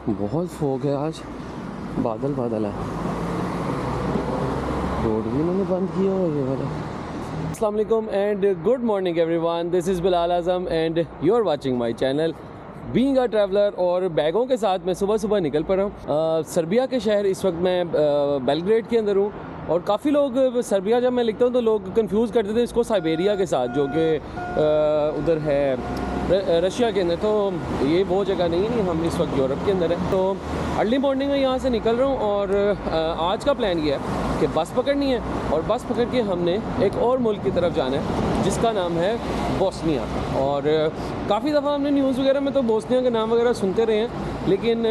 बहुत फोग है आज, बादल बादल है। रोड भी इन्होंने बंद किया हुआ है ये वाला। अस्सलाम वालेकुम and good morning everyone, this is Bilal Azam and you are watching my channel being a traveller. और बैगों के साथ मैं सुबह सुबह निकल पड़ा हूँ सर्बिया के शहर। इस वक्त मैं बेलग्रेड के अंदर हूँ और काफ़ी लोग सर्बिया जब मैं लिखता हूँ तो लोग कंफ्यूज करते थे इसको साइबेरिया के साथ, जो कि उधर है रशिया के अंदर। तो ये वो जगह नहीं है, हम इस वक्त यूरोप के अंदर है। तो अर्ली मॉर्निंग में यहाँ से निकल रहा हूँ और आज का प्लान ये है कि बस पकड़नी है और बस पकड़ के हमने एक और मुल्क की तरफ जाना है जिसका नाम है बोस्निया। और काफ़ी दफ़ा हमने न्यूज़ वगैरह में तो बोस्निया के नाम वगैरह सुनते रहे हैं, लेकिन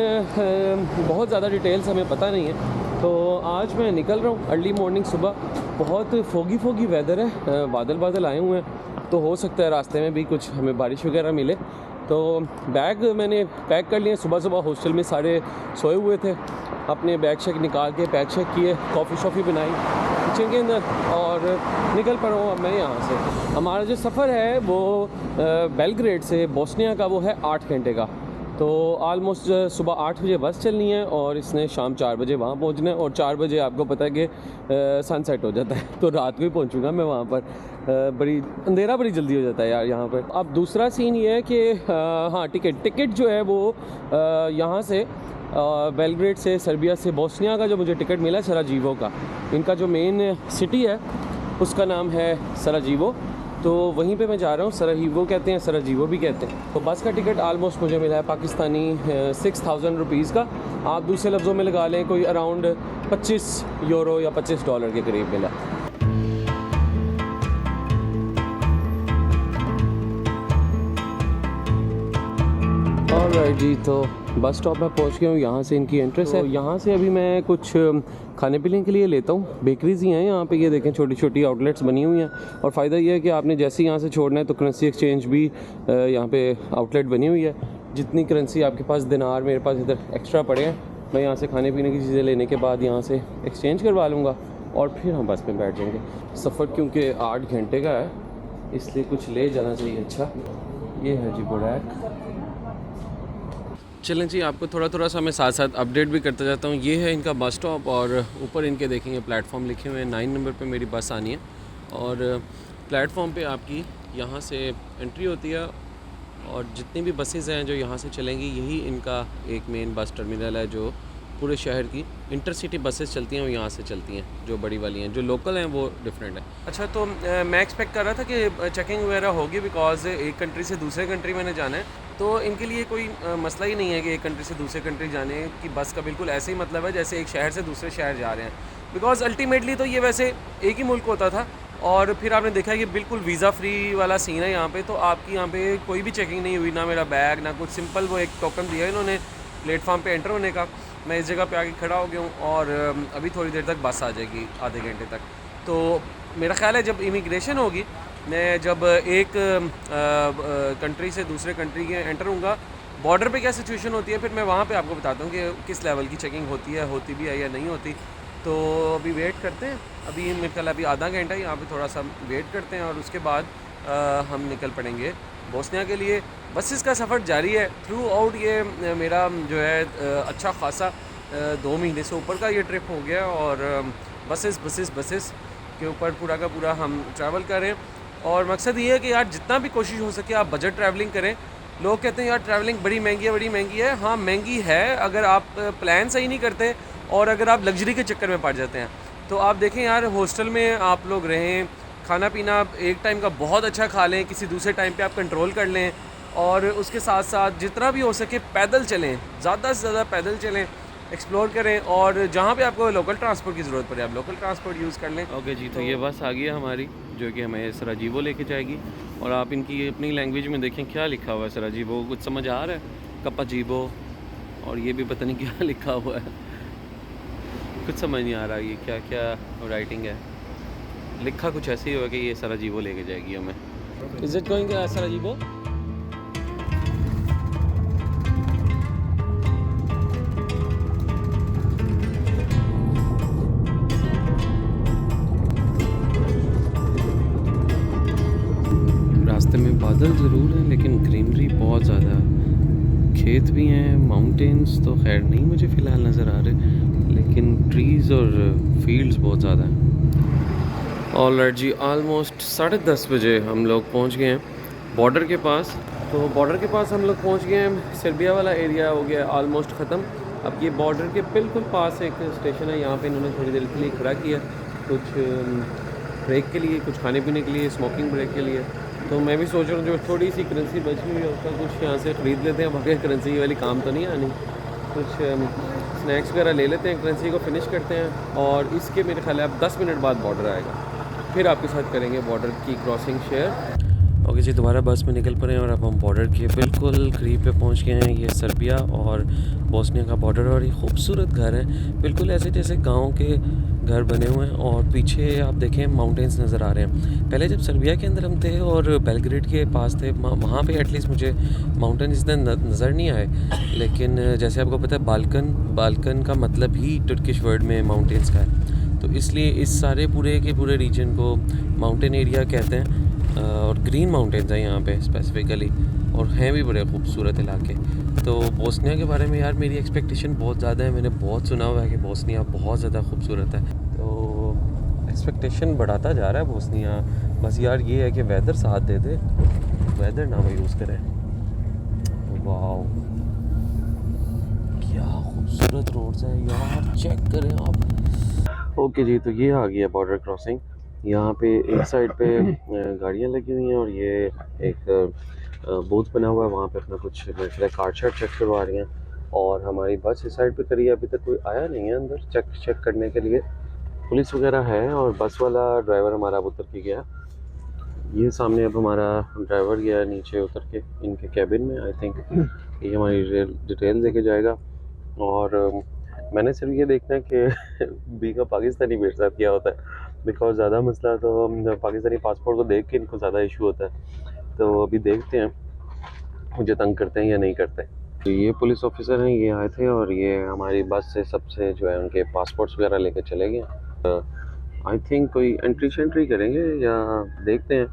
बहुत ज़्यादा डिटेल्स हमें पता नहीं है। तो आज मैं निकल रहा हूँ अर्ली मॉर्निंग सुबह। बहुत फोगी वेदर है, बादल बादल आए हुए हैं, तो हो सकता है रास्ते में भी कुछ हमें बारिश वगैरह मिले। तो बैग मैंने पैक कर लिए। सुबह सुबह हॉस्टल में सारे सोए हुए थे, अपने बैग शेक निकाल के पैक शेक किए, कॉफ़ी शॉफ़ी बनाई किचन के अंदर और निकल पड़ा हूँ अब मैं यहाँ से। हमारा जो सफ़र है वो बेलग्रेड से बोस्निया का वो है 8 घंटे का। तो आलमोस्ट सुबह 8 बजे बस चलनी है और इसने शाम 4 बजे वहाँ पहुँचना है। और 4 बजे आपको पता है कि सनसेट हो जाता है, तो रात को ही पहुँचूँगा मैं वहाँ पर। बड़ी अंधेरा बड़ी जल्दी हो जाता है यार यहाँ पर। अब दूसरा सीन ये है कि हाँ, टिकट जो है वो यहाँ से बेलग्रेड से सर्बिया से बोस्निया का जो मुझे टिकट मिला है सराजीवो का। इनका जो मेन सिटी है उसका नाम है सराजीवो, तो वहीं पे मैं जा रहा हूँ। सराजीवो कहते हैं, सराजीवो भी कहते हैं। तो बस का टिकट आलमोस्ट मुझे मिला है पाकिस्तानी 6000 रुपीज़ का। आप दूसरे लफ्ज़ों में लगा लें कोई अराउंड 25 यूरो या $25 के करीब मिला। ऑलराइट जी, तो बस स्टॉप में पहुंच गया हूँ। यहाँ से इनकी एंट्रेंस है। यहाँ से अभी मैं कुछ खाने पीने के लिए लेता हूँ। बेकरीज़ ही हैं यहाँ पे, ये देखें छोटी छोटी आउटलेट्स बनी हुई हैं। और फ़ायदा ये है कि आपने जैसे ही यहाँ से छोड़ना है तो करेंसी एक्सचेंज भी यहाँ पे आउटलेट बनी हुई है। जितनी करेंसी आपके पास दिनार मेरे पास इधर एक्स्ट्रा पड़े हैं, मैं यहाँ से खाने पीने की चीज़ें लेने के बाद यहाँ से एक्सचेंज करवा लूँगा और फिर हम बस में बैठ जाएंगे। सफ़र क्योंकि 8 घंटे का है इसलिए कुछ ले जाना चाहिए। अच्छा, ये है जी बुरैक। चलें जी, आपको थोड़ा सा मैं साथ साथ अपडेट भी करता जाता हूँ। ये है इनका बस स्टॉप और ऊपर इनके देखेंगे प्लेटफॉर्म लिखे हुए हैं। 9 नंबर पे मेरी बस आनी है और प्लेटफॉर्म पे आपकी यहाँ से एंट्री होती है और जितनी भी बसेज़ हैं जो यहाँ से चलेंगी, यही इनका एक मेन बस टर्मिनल है जो पूरे शहर की इंटरसिटी बसेस चलती हैं वो यहाँ से चलती हैं। जो बड़ी वाली हैं, जो लोकल हैं वो डिफरेंट है। अच्छा, तो मैं एक्सपेक्ट कर रहा था कि चेकिंग वगैरह होगी, बिकॉज एक कंट्री से दूसरे कंट्री मैंने जाना है। तो इनके लिए कोई मसला ही नहीं है कि एक कंट्री से दूसरे कंट्री जाने की बस का बिल्कुल ऐसे ही मतलब है जैसे एक शहर से दूसरे शहर जा रहे हैं। बिकॉज अल्टीमेटली तो ये वैसे एक ही मुल्क होता था और फिर आपने देखा है कि बिल्कुल वीज़ा फ्री वाला सीन है यहाँ पे। तो आपकी यहाँ पे कोई भी चेकिंग नहीं हुई, ना मेरा बैग ना कुछ। सिंपल वो एक टोकन दिया इन्होंने प्लेटफॉर्म पे एंटर होने का। मैं इस जगह पे आके खड़ा हो गया हूँ और अभी थोड़ी देर तक बस आ जाएगी, आधे घंटे तक। तो मेरा ख्याल है जब इमिग्रेशन होगी, मैं जब एक कंट्री से दूसरे कंट्री के एंटर होऊंगा, बॉर्डर पे क्या सिचुएशन होती है फिर मैं वहाँ पे आपको बताता हूँ कि किस लेवल की चेकिंग होती भी है या नहीं होती। तो अभी वेट करते हैं। अभी मेरे ख्याल अभी आधा घंटा यहाँ पे थोड़ा सा वेट करते हैं और उसके बाद हम निकल पड़ेंगे बोस्निया के लिए। बसेस का सफ़र जारी है थ्रू आउट। ये मेरा जो है अच्छा खासा 2 महीने से ऊपर का ये ट्रिप हो गया और बसेस के ऊपर पूरा का पूरा हम ट्रैवल करें। और मकसद ये है कि यार जितना भी कोशिश हो सके आप बजट ट्रैवलिंग करें। लोग कहते हैं यार ट्रैवलिंग बड़ी महंगी है। हाँ, महंगी है अगर आप प्लान सही नहीं करते और अगर आप लग्जरी के चक्कर में पड़ जाते हैं। तो आप देखें यार, हॉस्टल में आप लोग रहें, खाना पीना एक टाइम का बहुत अच्छा खा लें, किसी दूसरे टाइम पे आप कंट्रोल कर लें और उसके साथ साथ जितना भी हो सके पैदल चलें, ज़्यादा से ज़्यादा पैदल चलें, एक्सप्लोर करें। और जहाँ पे आपको लोकल ट्रांसपोर्ट की ज़रूरत पड़े आप लोकल ट्रांसपोर्ट यूज़ कर लें। ओके जी, तो ये बस आ गई है हमारी जो कि हमें सराजीवो लेके जाएगी। और आप इनकी अपनी लैंग्वेज में देखें क्या लिखा हुआ है सराजीवो, कुछ समझ आ रहा है? कपाजीबो, और ये भी पता नहीं क्या लिखा हुआ है, कुछ समझ नहीं आ रहा ये क्या क्या राइटिंग है। लिखा कुछ ऐसे ही होगा कि ये सराजीवो लेके जाएगी हमें। Is it going Sarajevo? रास्ते में बादल ज़रूर हैं लेकिन ग्रीनरी बहुत ज़्यादा खेत भी हैं, माउंटेन्स तो खैर नहीं मुझे फ़िलहाल नज़र आ रहे, लेकिन ट्रीज़ और फील्ड्स बहुत ज़्यादा हैं। ऑलराइट जी, ऑलमोस्ट 10:30 बजे हम लोग पहुंच गए हैं बॉर्डर के पास। तो बॉर्डर के पास हम लोग पहुंच गए हैं, सर्बिया वाला एरिया हो गया ऑलमोस्ट ख़त्म। अब ये बॉर्डर के बिल्कुल पास एक स्टेशन है, यहाँ पे इन्होंने थोड़ी देर के लिए खड़ा किया, कुछ ब्रेक के लिए, कुछ खाने पीने के लिए, स्मोकिंग ब्रेक के लिए। तो मैं भी सोच रहा हूँ जो थोड़ी सी करेंसी बची हुई है उसका कुछ यहाँ से ख़रीद लेते हैं, बाकी करेंसी वाली काम तो नहीं आनी, कुछ स्नैक्स वगैरह ले लेते हैं, करेंसी को फिनिश करते हैं। और इसके मेरे ख्याल है अब 10 मिनट बाद बॉर्डर आएगा, फिर आपके साथ करेंगे बॉर्डर की क्रॉसिंग शेयर। ओके जी, दोबारा बस में निकल पड़े हैं और अब हम बॉर्डर के बिल्कुल करीब पे पहुंच गए हैं। ये सर्बिया और बोस्निया का बॉर्डर, और ये खूबसूरत घर है, बिल्कुल ऐसे जैसे गांव के घर बने हुए हैं। और पीछे आप देखें माउंटेन्स नज़र आ रहे हैं। पहले जब सर्बिया के अंदर हम थे और बेलग्रेड के पास थे, वहाँ पे एटलीस्ट मुझे माउंटेन इतने नज़र नहीं आए, लेकिन जैसे आपको पता है बाल्कन का मतलब ही तुर्किश वर्ड में माउंटेन्स का है, तो इसलिए इस सारे पूरे के पूरे रीजन को माउंटेन एरिया कहते हैं। और ग्रीन माउंटेन्स हैं यहाँ पे स्पेसिफिकली, और हैं भी बड़े खूबसूरत इलाके। तो बोस्निया के बारे में यार मेरी एक्सपेक्टेशन बहुत ज़्यादा है, मैंने बहुत सुना हुआ है कि बोस्निया बहुत ज़्यादा खूबसूरत है, तो एक्सपेक्टेशन बढ़ाता जा रहा है बोस्निया। बस यार ये है कि वेदर साथ दे दे, वेदर ना यूज़ करें। वाह क्या खूबसूरत रोड्स हैं यार, चेक करें आप। ओके जी, तो ये आ गया बॉर्डर क्रॉसिंग। यहाँ पे एक साइड पे गाड़ियाँ लगी हुई हैं और ये एक बूथ बना हुआ है, वहाँ पे अपना कुछ कार्ड शार्ट चेक करवा रही हैं। और हमारी बस इस साइड पे करी है, अभी तक कोई आया नहीं है अंदर चेक करने के लिए, पुलिस वगैरह है। और बस वाला ड्राइवर हमारा अब उतर के गया, ये सामने अब हमारा ड्राइवर गया नीचे उतर के इनके कैबिन में। आई थिंक ये हमारी डिटेल लेके जाएगा। और मैंने सिर्फ ये देखना है कि बी का पाकिस्तानी मेरे साथ क्या होता है, बिकॉज ज़्यादा मसला तो पाकिस्तानी पासपोर्ट को देख के इनको ज़्यादा इशू होता है। तो अभी देखते हैं मुझे तंग करते हैं या नहीं करते। तो ये पुलिस ऑफिसर हैं, ये आए थे और ये हमारी बस से सबसे जो है उनके पासपोर्ट्स वगैरह लेके चले गए। आई थिंक कोई एंट्री करेंगे या देखते हैं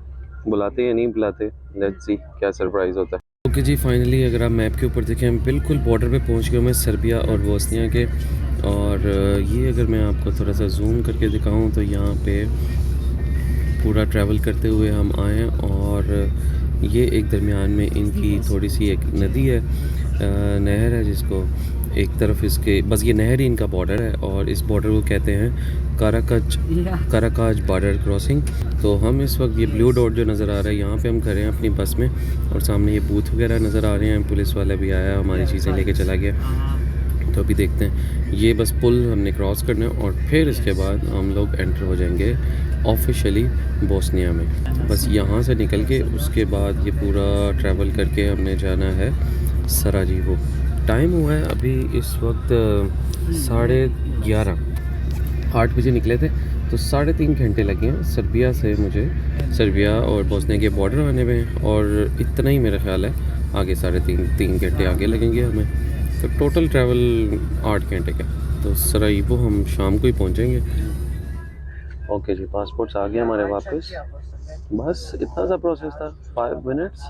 बुलाते या नहीं बुलाते, लेट्स सी क्या सरप्राइज़ होता है। ओके जी, फाइनली अगर आप मैप के ऊपर देखें हम बिल्कुल बॉर्डर पे पहुंच गए मैं सर्बिया और बोस्निया के। और ये अगर मैं आपको थोड़ा सा जूम करके दिखाऊं तो यहाँ पे पूरा ट्रैवल करते हुए हम आए हैं। और ये एक दरमियान में इनकी थोड़ी सी एक नदी है, नहर है, जिसको एक तरफ इसके बस ये नहर ही इनका बॉर्डर है, और इस बॉर्डर को कहते हैं काराकाज बॉर्डर क्रॉसिंग। तो हम इस वक्त ये ब्लू डॉट जो नज़र आ रहा है यहाँ पे हम खड़े हैं अपनी बस में, और सामने ये बूथ वगैरह नज़र आ रहे हैं, पुलिस वाला भी आया हमारी चीज़ें लेके चला गया। तो अभी देखते हैं, ये बस पुल हमने क्रॉस करना है और फिर इसके बाद हम लोग एंटर हो जाएंगे ऑफिशियली बोस्निया में। बस यहाँ से निकल के उसके बाद ये पूरा ट्रैवल करके हमने जाना है सराजीवो। टाइम हुआ है अभी इस वक्त 11:30, 8 बजे निकले थे, तो 3.5 घंटे लगे हैं सर्बिया से मुझे, सर्बिया और बोस्निया के बॉर्डर आने में। और इतना ही मेरा ख्याल है आगे 3.5 घंटे आगे लगेंगे हमें, तो टोटल ट्रैवल 8 घंटे का। तो सराइवो हम शाम को ही पहुंचेंगे। ओके जी, पासपोर्ट्स आ गए हमारे वापस, बस इतना सा प्रोसेस था, 5 minutes.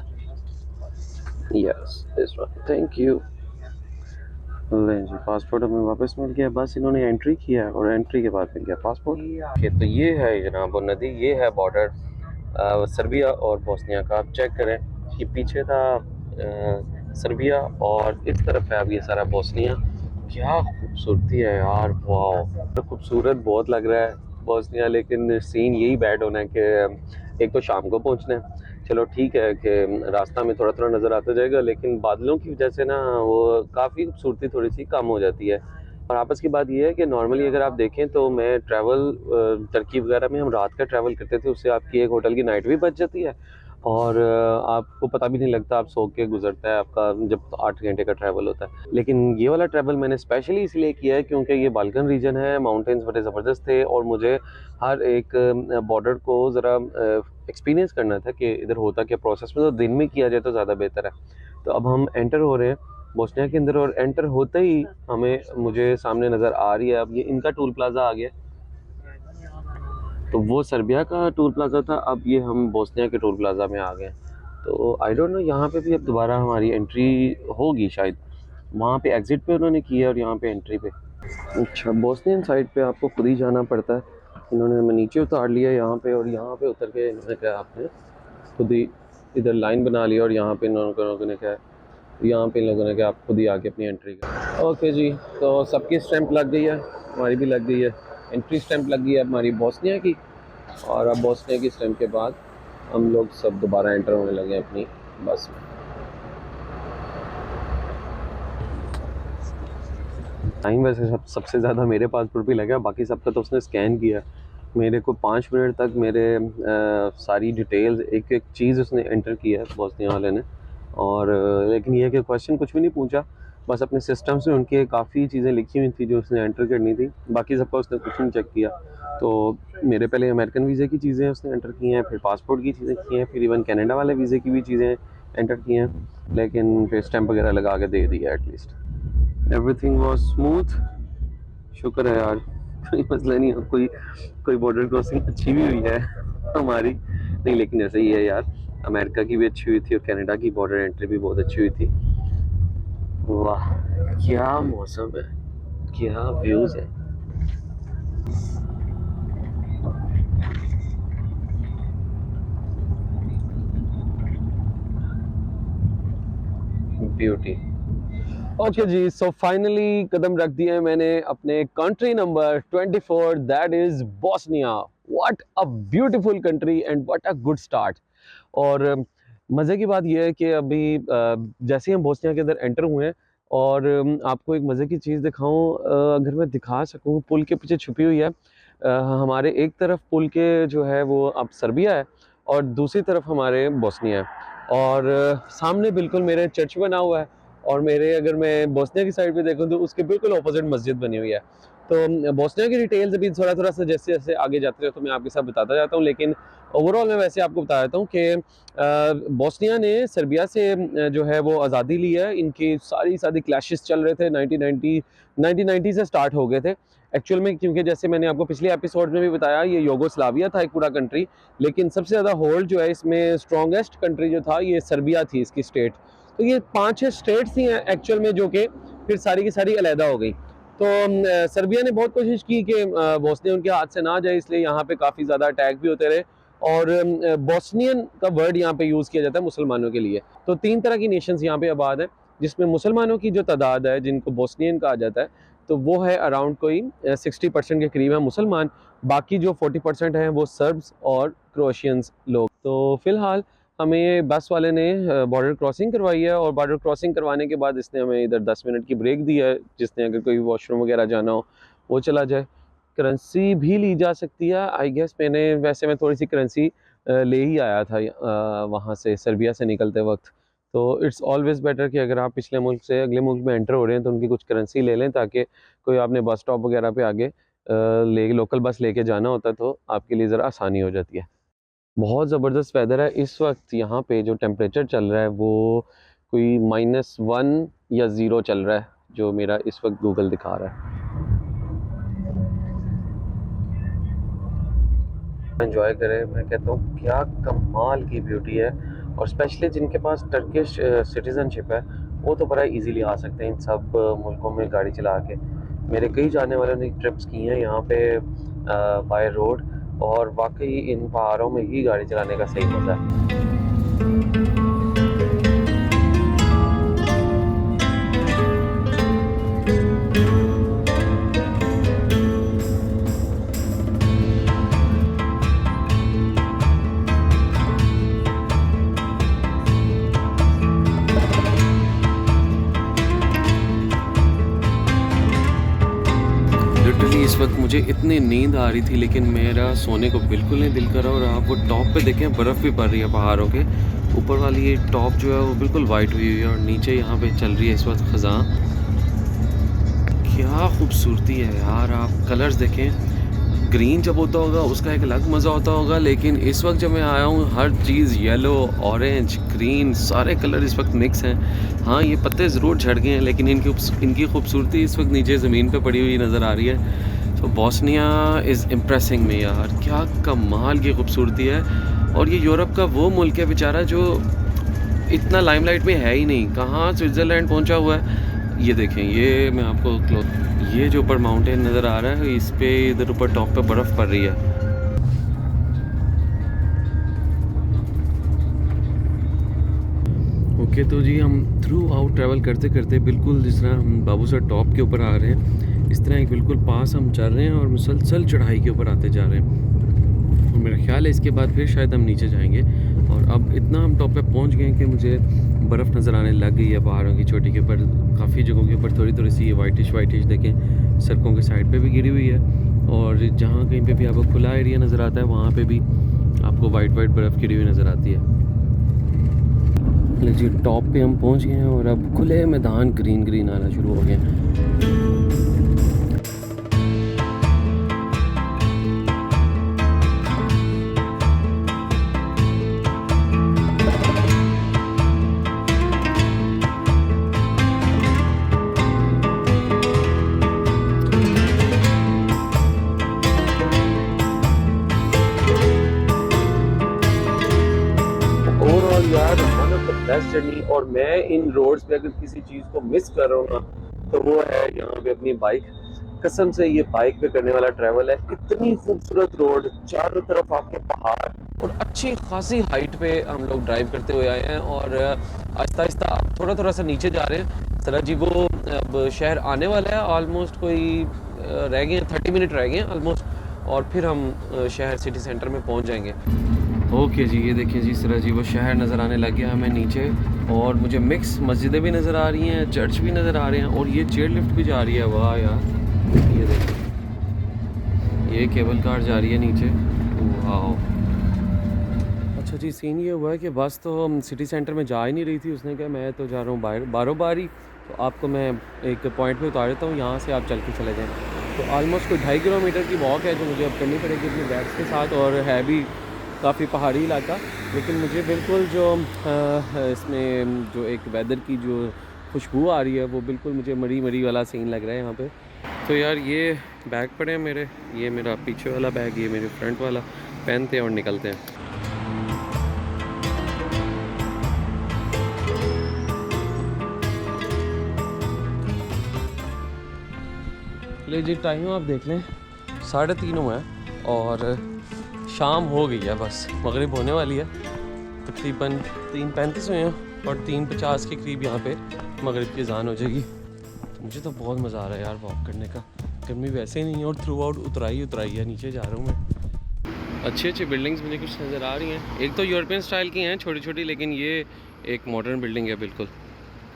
Yes this one, thank you. लें जी, पासपोर्ट हमें वापस मिल गया, बस इन्होंने एंट्री किया और एंट्री के बाद मिल गया पासपोर्ट। तो ये है जनाब वो नदी, ये है बॉर्डर सर्बिया और बोस्निया का। आप चेक करें, ये पीछे था सर्बिया और इस तरफ है अब ये सारा बोस्निया। क्या खूबसूरती है यार, वाह, खूबसूरत बहुत लग रहा है बोस्निया, लेकिन सीन यही बैड होना है कि एक तो शाम को पहुंचना है। चलो ठीक है कि रास्ता में थोड़ा थोड़ा नज़र आता जाएगा, लेकिन बादलों की वजह से ना वो काफ़ी खूबसूरती थोड़ी सी कम हो जाती है। और आपस की बात यह है कि नॉर्मली अगर आप देखें तो मैं ट्रैवल टर्की वगैरह में हम रात का ट्रैवल करते थे, उससे आपकी एक होटल की नाइट भी बच जाती है और आपको पता भी नहीं लगता, आप सो के गुजरता है आपका जब 8 घंटे का ट्रैवल होता है। लेकिन ये वाला ट्रैवल मैंने स्पेशली इसलिए किया है क्योंकि ये बाल्कन रीजन है, माउंटेन्स बड़े ज़बरदस्त थे और मुझे हर एक बॉर्डर को ज़रा एक्सपीरियंस करना था कि इधर होता क्या प्रोसेस में, तो दिन में किया जाए तो ज़्यादा बेहतर है। तो अब हम एंटर हो रहे हैं बोस्निया के अंदर, और एंटर होते ही मुझे सामने नज़र आ रही है अब ये इनका टोल प्लाजा आ गया। तो वो सर्बिया का टोल प्लाजा था, अब ये हम बोस्निया के टोल प्लाजा में आ गए। तो आई डोंट नो, यहाँ पे भी अब दोबारा हमारी एंट्री होगी शायद। वहाँ पे एग्ज़िट पे उन्होंने किया और यहाँ पे एंट्री पे। अच्छा, बोस्नियन साइड पे आपको खुद ही जाना पड़ता है। इन्होंने हमें नीचे उतार लिया यहाँ पे, और यहाँ पे उतर के इन्होंने क्या आपने खुद ही इधर लाइन बना ली, और यहाँ पे इन लोगों ने क्या, यहाँ पे इन लोगों ने क्या आप खुद ही आके अपनी एंट्री कर। ओके जी, तो सबकी स्टैंप लग गई है, हमारी भी लग गई है। एंट्री स्टैंप लग गई है हमारी बोस्निया की, और अब बोस्निया की स्टैंप के बाद हम लोग सब दोबारा एंटर होने लगे अपनी बस में। टाइम वैसे सबसे ज़्यादा मेरे पासपोर्ट पे लगा, बाकी सबका तो उसने स्कैन किया। मेरे को 5 मिनट तक मेरे सारी डिटेल्स एक एक चीज़ उसने एंटर किया है बोस्निया वाले ने। और लेकिन ये कि क्वेश्चन कुछ भी नहीं पूछा, बस अपने सिस्टम से उनके काफ़ी चीज़ें लिखी हुई थी जो उसने एंटर करनी थी, बाकी सबका उसने कुछ नहीं चेक किया। तो मेरे पहले अमेरिकन वीज़े की चीज़ें उसने एंटर की हैं, फिर पासपोर्ट की चीज़ें की हैं, फिर इवन कनाडा वाले वीज़े की भी चीज़ें एंटर की हैं, लेकिन फिर स्टैंप वगैरह लगा के दे दिया एटलीस्ट। एवरीथिंग वाज स्मूथ, शुक्र है यार, कोई मसला नहीं है। कोई बॉर्डर क्रॉसिंग अच्छी भी हुई है हमारी नहीं, लेकिन ऐसे ही है यार, अमेरिका की भी अच्छी हुई थी और कनाडा की बॉर्डर एंट्री भी बहुत अच्छी हुई थी। वाह क्या मौसम है, क्या व्यूज़ है। ब्यूटी। ओके जी, सो फाइनली कदम रख दिए मैंने अपने country number 24, that is Bosnia. What a beautiful country and what a good start. और मज़े की बात यह है कि अभी जैसे ही हम बोस्निया के अंदर एंटर हुए हैं, और आपको एक मज़े की चीज़ दिखाऊं, अगर मैं दिखा सकूं, पुल के पीछे छुपी हुई है। हमारे एक तरफ पुल के जो है वो अब सर्बिया है, और दूसरी तरफ हमारे बोस्निया है। और सामने बिल्कुल मेरे चर्च बना हुआ है, और मेरे अगर मैं बोस्निया की साइड पे देखूं तो उसके बिल्कुल ऑपोजिट मस्जिद बनी हुई है। तो बोस्निया की डिटेल्स अभी थोड़ा थोड़ा सा जैसे जैसे आगे जाते हैं तो मैं आपके साथ बताता जाता हूँ, लेकिन ओवरऑल मैं वैसे आपको बता देता हूँ कि बोस्निया ने सर्बिया से जो है वो आज़ादी ली है। इनकी सारी क्लैशेस चल रहे थे 1990 से स्टार्ट हो गए थे एक्चुअल में, क्योंकि जैसे मैंने आपको पिछले एपिसोड में भी बताया, ये योगोस्लाविया था एक पूरा कंट्री, लेकिन सबसे ज़्यादा होल्ड जो है इसमें स्ट्रॉन्गेस्ट कंट्री जो था ये सर्बिया थी, इसकी स्टेट। तो ये 5-6 स्टेट्स ही हैं एक्चुअल में, जो कि फिर सारी की सारी अलहदा हो गई। तो सर्बिया ने बहुत कोशिश की कि बोस्निया उनके हाथ से ना जाए, इसलिए यहाँ पे काफ़ी ज़्यादा अटैक भी होते रहे। और बोस्नियन का वर्ड यहाँ पे यूज़ किया जाता है मुसलमानों के लिए। तो 3 तरह की नेशंस यहाँ पे आबाद हैं, जिसमें मुसलमानों की जो तादाद है, जिनको बोस्नियन कहा जाता है, तो वो है अराउंड कोई 60% के करीब है मुसलमान। बाकी जो 40% हैं वो सर्ब्स और क्रोएशियंस लोग। तो फ़िलहाल हमें बस वाले ने बॉर्डर क्रॉसिंग करवाई है, और बॉर्डर क्रॉसिंग करवाने के बाद इसने हमें इधर 10 मिनट की ब्रेक दी है, जिसने अगर कोई वॉशरूम वगैरह जाना हो वो चला जाए। करेंसी भी ली जा सकती है आई गेस। मैं थोड़ी सी करेंसी ले ही आया था वहाँ से, सर्बिया से निकलते वक्त। तो इट्स ऑलवेज़ बेटर कि अगर आप पिछले मुल्क से अगले मुल्क में एंटर हो रहे हैं तो उनकी कुछ करेंसी ले लें, ताकि कोई आपने बस स्टॉप वगैरह पे आगे लोकल बस लेके जाना होता है तो आपके लिए ज़रा आसानी हो जाती है। बहुत ज़बरदस्त वेदर है इस वक्त। यहाँ पे जो टेम्परेचर चल रहा है वो कोई -1 या 0 चल रहा है, जो मेरा इस वक्त गूगल दिखा रहा है। एंजॉय करें, मैं कहता हूँ क्या कमाल की ब्यूटी है। और स्पेशली जिनके पास टर्किश सिटीज़नशिप है वो तो बड़ा इजीली आ सकते हैं इन सब मुल्कों में गाड़ी चला के। मेरे कई जाने वालों ने ट्रिप्स की हैं यहाँ पे बाय रोड, और वाकई इन पहाड़ों में ही गाड़ी चलाने का सही मज़ा है। लिटरली इस वक्त मुझे इतनी नींद आ रही थी, लेकिन मेरा सोने को बिल्कुल नहीं दिल कर रहा। और आप वो टॉप पे देखें, बर्फ़ भी पड़ रही है पहाड़ों के ऊपर वाली। ये टॉप जो है वो बिल्कुल वाइट हुई हुई है, और नीचे यहाँ पे चल रही है इस वक्त ख़ज़ां। क्या खूबसूरती है यार, आप कलर्स देखें। ग्रीन जब होता होगा उसका एक अलग मज़ा होता होगा, लेकिन इस वक्त जब मैं आया हूँ हर चीज़ येलो, ऑरेंज, ग्रीन, सारे कलर इस वक्त मिक्स हैं। हाँ, ये पत्ते ज़रूर झड़ गए हैं, लेकिन इनकी खूबसूरती इस वक्त नीचे ज़मीन पे पड़ी हुई नज़र आ रही है। तो बोस्निया इज़ इम्प्रेसिंग में यार, क्या कमाल की खूबसूरती है। और ये यूरोप का वो मुल्क है बेचारा जो इतना लाइमलाइट में है ही नहीं। कहाँ स्विट्ज़रलैंड पहुंचा हुआ है। ये देखें, ये मैं आपको ये जो ऊपर माउंटेन नज़र आ रहा है, इस पे इधर ऊपर टॉप पे बर्फ़ पड़ रही है। ओके तो जी हम थ्रू आउट ट्रैवल करते करते बिल्कुल जिस तरह हम बाबूसर टॉप के ऊपर आ रहे हैं, इस तरह एक बिल्कुल पास हम चल रहे हैं और मुसलसल चढ़ाई के ऊपर आते जा रहे हैं। और मेरा ख्याल है इसके बाद फिर शायद हम नीचे जाएंगे। और अब इतना हम टॉप पे पहुंच गए हैं कि मुझे बर्फ़ नज़र आने लग गई है पहाड़ों की चोटी के ऊपर। काफ़ी जगहों के ऊपर थोड़ी थोड़ी सी ये वाइटिश देखें, सड़कों के साइड पे भी गिरी हुई है। और जहाँ कहीं पे भी आपको खुला एरिया नज़र आता है वहाँ पे भी आपको वाइट बर्फ़ गिरी हुई नज़र आती है। जी टॉप पे हम पहुँच गए हैं और अब खुले मैदान ग्रीन आना शुरू हो गए हैं। यार one of the best journey. और मैं इन रोड्स पे अगर किसी चीज़ को मिस कर रहा हूँ ना, तो वो है यहाँ पे अपनी बाइक। कसम से ये बाइक पे करने वाला ट्रैवल है। इतनी खूबसूरत रोड, चारों तरफ आपके पहाड़ और अच्छी खासी हाइट पे हम लोग ड्राइव करते हुए आए हैं। और आहिस्ता आहिस्ता थोड़ा सा नीचे जा रहे हैं। सरा जी वो अब शहर आने वाला है, ऑलमोस्ट कोई रह गए 30 मिनट रह गए हैं ऑलमोस्ट, और फिर हम शहर सिटी सेंटर में पहुँच जाएंगे। ओके जी, ये देखिए जी सरा जी वो शहर नज़र आने लग गया हमें नीचे। और मुझे मिक्स मस्जिदें भी नज़र आ रही हैं, चर्च भी नज़र आ रहे हैं, और ये चेयर लिफ्ट भी जा रही है। वाह यार, ये देखिए ये केबल कार जा रही है नीचे। वाह। अच्छा जी, सीन ये हुआ है कि बस तो हम सिटी सेंटर में जा ही नहीं रही थी। उसने कहा मैं तो जा रहा हूँ बारों बारी, तो आपको मैं एक पॉइंट पे उतार देता हूँ, यहाँ से आप चल के चले जाएँ। तो ऑलमोस्ट कोई 2.5 किलोमीटर की वॉक है जो मुझे अब करनी पड़ेगी अपनी बैग्स के साथ। और है भी काफ़ी पहाड़ी इलाका, लेकिन मुझे बिल्कुल जो इसमें जो एक वेदर की जो खुशबू आ रही है वो बिल्कुल मुझे मरी वाला सीन लग रहा है यहाँ पे। तो यार ये बैग पड़े हैं मेरे, ये मेरा पीछे वाला बैग, ये मेरे फ्रंट वाला। पहनते हैं और निकलते हैं। ले जी टाइम आप देख लें 3:30 हुआ है और शाम हो गई है, बस मगरिब होने वाली है। तकरीबन 3:35 हुए हैं और 3:50 के करीब यहाँ पे मगरिब की अज़ान हो जाएगी। मुझे तो बहुत मज़ा आ रहा है यार वॉक करने का। गर्मी वैसे ही नहीं है और थ्रू आउट उतराई है। नीचे जा रहा हूँ मैं। अच्छी बिल्डिंग्स मुझे कुछ नज़र आ रही हैं। एक तो यूरोपियन स्टाइल की हैं छोटी छोटी, लेकिन ये एक मॉडर्न बिल्डिंग है बिल्कुल।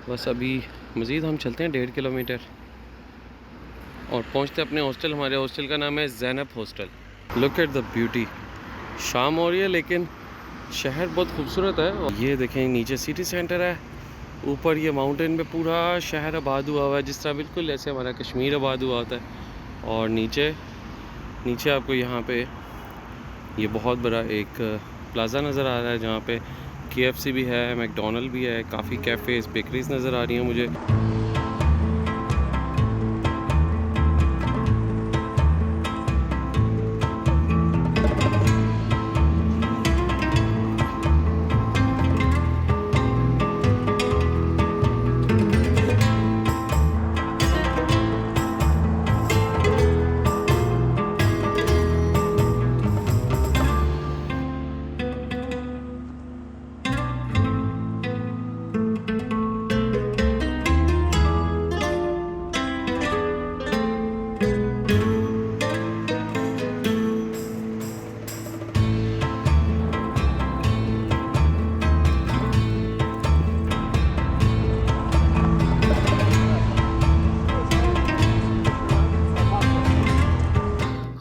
बस अभी मज़ीद हम चलते हैं 1.5 किलोमीटर और पहुँचते अपने हॉस्टल। हमारे हॉस्टल का नाम है Zainab hostel. Look at the beauty. शाम हो रही है लेकिन शहर बहुत खूबसूरत है। और ये देखें नीचे सिटी सेंटर है, ऊपर ये माउंटेन पे पूरा शहर आबाद हुआ हुआ है, जिस तरह बिल्कुल जैसे हमारा कश्मीर आबाद हुआ होता है। और नीचे आपको यहाँ पे ये बहुत बड़ा एक प्लाज़ा नज़र आ रहा है जहाँ पे KFC भी है, मैकडोनल्ड भी है, काफ़ी कैफ़ेज़ बेकरीज नज़र आ रही हैं मुझे।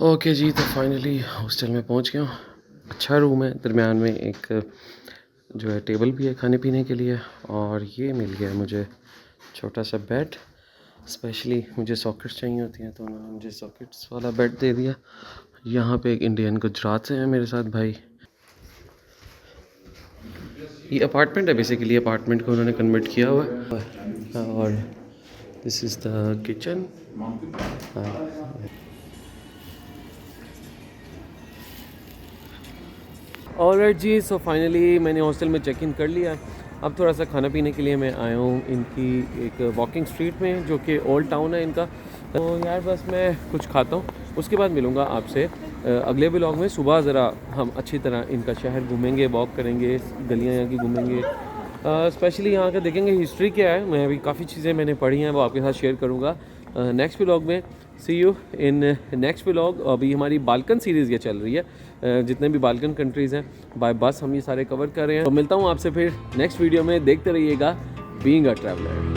ओके जी, तो फाइनली हॉस्टल में पहुंच गया हूँ। अच्छा रूम है, दरमियान में एक जो है टेबल भी है खाने पीने के लिए, और ये मिल गया मुझे छोटा सा बेड। स्पेशली मुझे सॉकेट्स चाहिए होती हैं तो उन्होंने मुझे सॉकेट्स वाला बेड दे दिया। यहाँ पे एक इंडियन गुजरात से है मेरे साथ भाई। ये अपार्टमेंट है, बेसिकली अपार्टमेंट को उन्होंने कन्वर्ट किया हुआ है। और this is the kitchen. Alright जी, सो फाइनली मैंने हॉस्टल में चेक इन कर लिया अब थोड़ा सा खाना पीने के लिए मैं आया हूँ इनकी एक वॉकिंग स्ट्रीट में, जो कि ओल्ड टाउन है इनका। तो यार बस मैं कुछ खाता हूँ, उसके बाद मिलूँगा आपसे अगले व्लॉग में। सुबह ज़रा हम अच्छी तरह इनका शहर घूमेंगे, वॉक करेंगे, गलियाँ यहाँ की घूमेंगे, स्पेशली यहाँ का देखेंगे हिस्ट्री क्या है। मैं अभी काफ़ी चीज़ें मैंने पढ़ी हैं, वो आपके साथ शेयर करूँगा नेक्स्ट व्लॉग में। सी यू इन नेक्स्ट व्लॉग। अभी हमारी बाल्कन सीरीज़ ये चल रही है, जितने भी बाल्कन कंट्रीज़ हैं बाय बस हम ये सारे कवर कर रहे हैं। तो मिलता हूँ आपसे फिर नेक्स्ट वीडियो में। देखते रहिएगा बीइंग अ ट्रैवलर।